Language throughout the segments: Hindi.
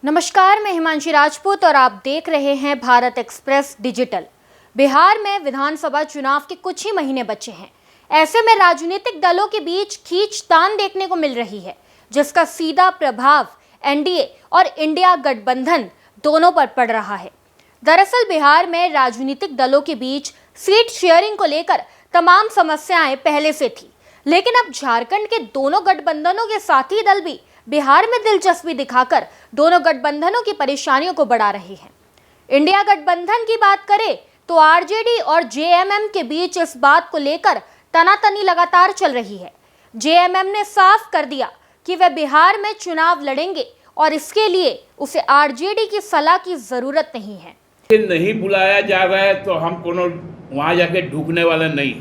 नमस्कार, मैं हिमांशी राजपूत और आप देख रहे हैं भारत एक्सप्रेस डिजिटल। बिहार में विधानसभा चुनाव के कुछ ही महीने बचे हैं। ऐसे में राजनीतिक दलों के बीच खींचतान देखने को मिल रही है, जिसका सीधा प्रभाव एनडीए और इंडिया गठबंधन दोनों पर पड़ रहा है। दरअसल बिहार में राजनीतिक दलों के बीच सीट शेयरिंग को लेकर तमाम समस्याएं पहले से थी, लेकिन अब झारखंड के दोनों गठबंधनों के साथी दल भी बिहार में दिलचस्पी दिखाकर दोनों गठबंधनों की परेशानियों को बढ़ा रहे हैं। इंडिया गठबंधन की बात करें तो आरजेडी और जेएमएम के बीच इस बात को लेकर तनातनी लगातार चल रही है। जेएमएम ने साफ कर दिया कि वे बिहार में चुनाव लड़ेंगे और इसके लिए उसे आरजेडी की सलाह की जरूरत नहीं है। नहीं बुलाया जा रहा है तो हम कोनो वहाँ जाके ढूकने वाले नहीं,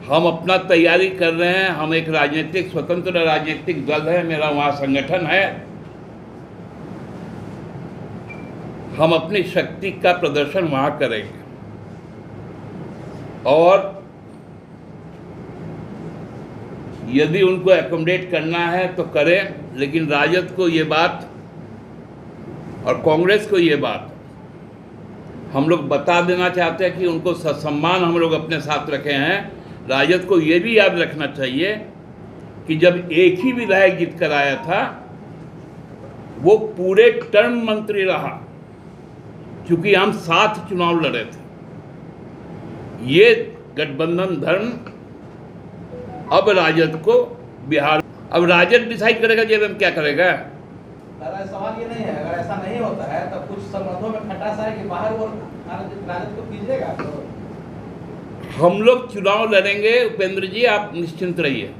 हम अपना तैयारी कर रहे हैं। हम एक राजनीतिक स्वतंत्र राजनीतिक दल है, मेरा वहाँ संगठन है। हम अपनी शक्ति का प्रदर्शन वहाँ करेंगे और यदि उनको एकोमोडेट करना है तो करें, लेकिन राजद को ये बात और कांग्रेस को ये बात हम लोग बता देना चाहते हैं कि उनको ससम्मान हम लोग अपने साथ रखे हैं। राजद को ये भी याद रखना चाहिए कि जब एक ही विधायक जीत कर आया था वो पूरे टर्म मंत्री रहा, क्योंकि हम 7 चुनाव लड़े थे। ये गठबंधन धर्म अब राजद को बिहार, अब राजद डिसाइड करेगा जेएमएम क्या करेगा। सवाल ये नहीं है, अगर ऐसा नहीं होता है तो कुछ संबंधों में खटास है कि बाहर वो राजद को कीजिएगा तो हम लोग चुनाव लड़ेंगे। उपेंद्र जी आप निश्चिंत रहिए।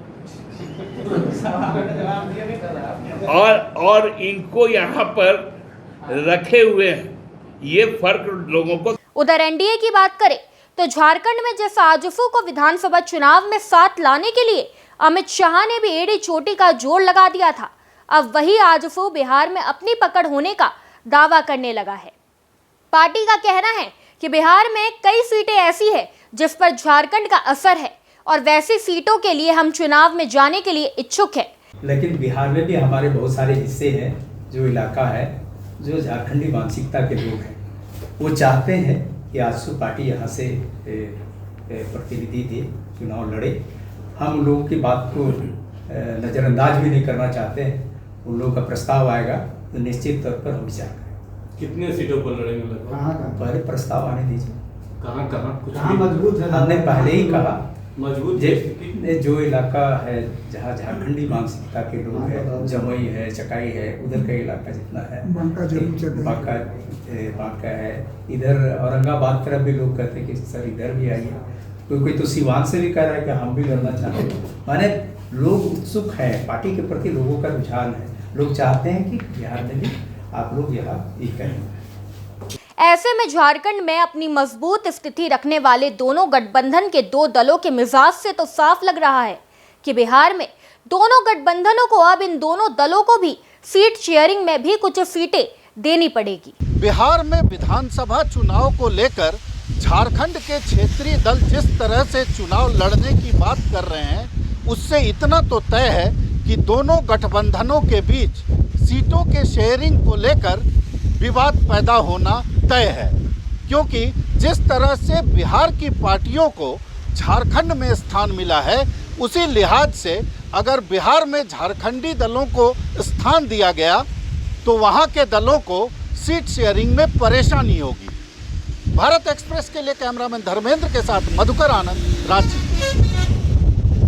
और इनको यहाँ पर रखे हुए हैं, ये फर्क लोगों को। उधर एनडीए की बात करें तो झारखंड में जिस आजसू को विधानसभा चुनाव में साथ लाने के लिए अमित शाह ने भी एड़ी चोटी का जोर लगा दिया था, अब वही आजसू बिहार में अपनी पकड़ होने का दावा करने लगा है। पार्टी का कहना है कि बिहार में कई सीटें ऐसी है जिस पर झारखंड का असर है और वैसी सीटों के लिए हम चुनाव में जाने के लिए इच्छुक है। लेकिन बिहार में भी हमारे बहुत सारे हिस्से हैं, जो इलाका है, जो झारखंडी मानसिकता के लोग हैं, वो चाहते हैं कि आजसू पार्टी यहाँ से प्रतिनिधि दे, चुनाव लड़े। हम लोगों की बात को नज़रअंदाज भी नहीं करना चाहते हैं। उन लोगों का प्रस्ताव आएगा तो निश्चित तौर पर हम विचार करें। कितने सीटों पर लड़ेंगे लगभग? पहले प्रस्ताव आने दीजिए। कहाँ मजबूत है? हमने पहले ही कहा मजबूत जो इलाका है जहाँ झारखंडी मानसिकता के लोग हैं, जमुई है, चकाई है, उधर का इलाका जितना है, बांका है, इधर औरंगाबाद तरफ भी लोग कहते हैं कि सर इधर भी आइए। कोई तो सिवान से भी कह रहा है कि हम भी लड़ना चाहते हैं। माने लोग उत्सुक है, पार्टी के प्रति लोगों का रुझान है। लोग चाहते हैं कि बिहार में भी आप लोग यहाँ ये करें। ऐसे में झारखंड में अपनी मजबूत स्थिति रखने वाले दोनों गठबंधन के दो दलों के मिजाज से तो साफ लग रहा है कि बिहार में दोनों गठबंधनों को अब इन दोनों दलों को भी सीट शेयरिंग में भी कुछ सीटें देनी पड़ेगी। बिहार में विधानसभा चुनाव को लेकर झारखंड के क्षेत्रीय दल जिस तरह से चुनाव लड़ने की बात कर रहे हैं, उससे इतना तो तय है कि दोनों गठबंधनों के बीच सीटों के शेयरिंग को लेकर विवाद पैदा होना तय है, क्योंकि जिस तरह से बिहार की पार्टियों को झारखंड में स्थान मिला है, उसी लिहाज से अगर बिहार में झारखंडी दलों को स्थान दिया गया तो वहां के दलों को सीट शेयरिंग में परेशानी होगी। भारत एक्सप्रेस के लिए कैमरामैन धर्मेंद्र के साथ मधुकर आनंद, रांची।